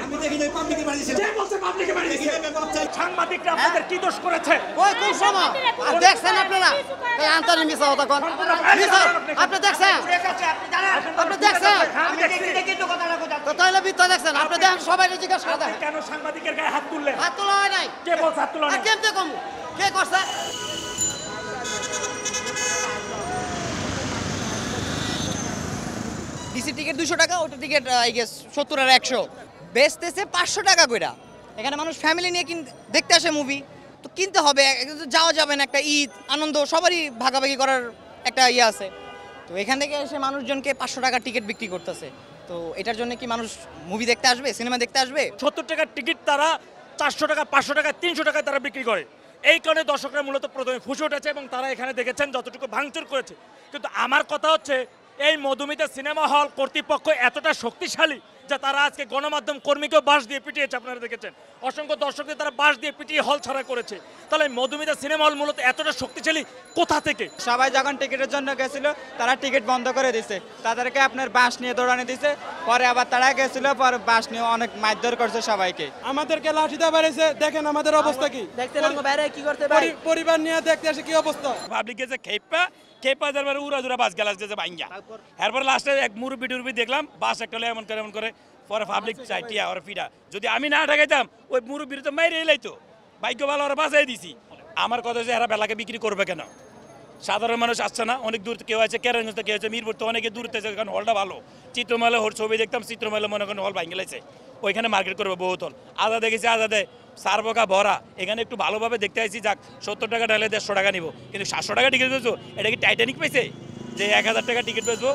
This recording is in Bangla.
আমি দেখি নাই পাবলিকে বাড়ি দিছে কে বলছে পাবলিকে বাড়ি দিছে সাংবাদিকরা আপনাদের কি দোষ করেছে কই কোন সময় আর দেখছেন আপনারা এই আন্তরিক মিছা কথা কোন মিছা আপনি দেখছেন আপনি দেখছেন আমি দেখি তো কথাটা কথা তো তাহলে মিথ্যা দেখছেন আপনি দেখেন সবাই জিজ্ঞাসা করে দেখেন কেন সাংবাদিকের গায়ে হাত তুললেন হাত তোলা হয় নাই কে বলছে হাত তোলা আর নাই কেমতে কম কে করছে ডিসি টিকিট 200 টাকা, ওটা টিকিট আই গেস 70 আর 100, বেচতেছে 500 টাকা কইরা। এখানে মানুষ ফ্যামিলি নিয়ে দেখতে আসে মুভি, তো কিনতে হবে, যাওয়া যাবে না, একটা ঈদ আনন্দ সবারই ভাগাভাগি করার একটা ইয়ে আছে। তো এখান থেকে এসে মানুষজনকে 500 টাকা টিকিট বিক্রি করতেছে, তো এটার জন্য কি মানুষ মুভি দেখতে আসবে, সিনেমা দেখতে আসবে? 70 টাকার টিকিট তারা 400 টাকা 500 টাকা 300 টাকায় তারা বিক্রি করে। এই কারণে দর্শকরা মূলত প্রথমে ফুসে উঠেছে এবং তারা এখানে দেখেছেন যতটুকু ভাঙচুর করেছে। কিন্তু আমার কথা হচ্ছে এই মধুমিতা সিনেমা হল কর্তৃপক্ষ এতটা শক্তিশালী যে তারা আজকে গণমাধ্যম কর্মীকেও বাঁশ দিয়ে পিটিয়েছে, আপনারা দেখেছেন। অসংখ্য দর্শকদের তারা বাঁশ দিয়ে পিটিয়ে হল ছাড়া করেছে। তাহলে মধুমিতা সিনেমা হল মূলত এতটা শক্তিশালী কোথা থেকে? সবাই যখন টিকিটের জন্য গেছিল তারা টিকিট বন্ধ করে দিছে, তাদেরকে আপনার বাঁশ নিয়ে দৌড়ানি দিছে, পরে আবার তারা গেছিল, পরে বাঁশ নিয়ে অনেক মারধর করছে সবাইকে। আমাদেরকে লাঠিটা বেড়েছে, দেখেন আমাদের অবস্থা কি, দেখতে বাইরে কি করতে ভাই? পরিবার নিয়ে দেখতে আসে কি অবস্থা। পাবলিক গেছে খেপা যাবার উড়া জুড়া বাস গেলাস গেছে বাইঙ্গা, এরপর লাস্টে এক মুরব্বি টুরবি দেখলাম বাস একটা এমন করে পরে পাবলিক চাইটিয়া ওর ফিরা, যদি আমি না ঠেকাইতাম ওই মুরব্বির তো মাইরে এলাইতো, ভাগ্য ভালো ওরা বাঁচাই দিছি। আমার কথা যে এরা বেলাকে বিক্রি করবে কেন? সাধারণ মানুষ আসছে না, অনেক দূর কেউ আছে, কেরানীগঞ্জ কেউ আছে, মিরপুর তো অনেকে দূর থেকে, কারণ হলটা ভালো। চিত্রমেলা ওর ছবি দেখতাম, চিত্রমেলা মনে করেন হল ভাঙে লাইছে, ওইখানে মার্কেট করবে বহুত হল। আদা দেখেছি, আজাদে সারবোকা ভরা, এখানে একটু ভালোভাবে দেখতে আসছি, যাক 70 টাকা ঢালে 150 টাকা নিব, কিন্তু 700 টাকা টিকিট বেচবো, এটা কি টাইটানিক পেয়েছে যে 1000 টাকা টিকিট বেচবো?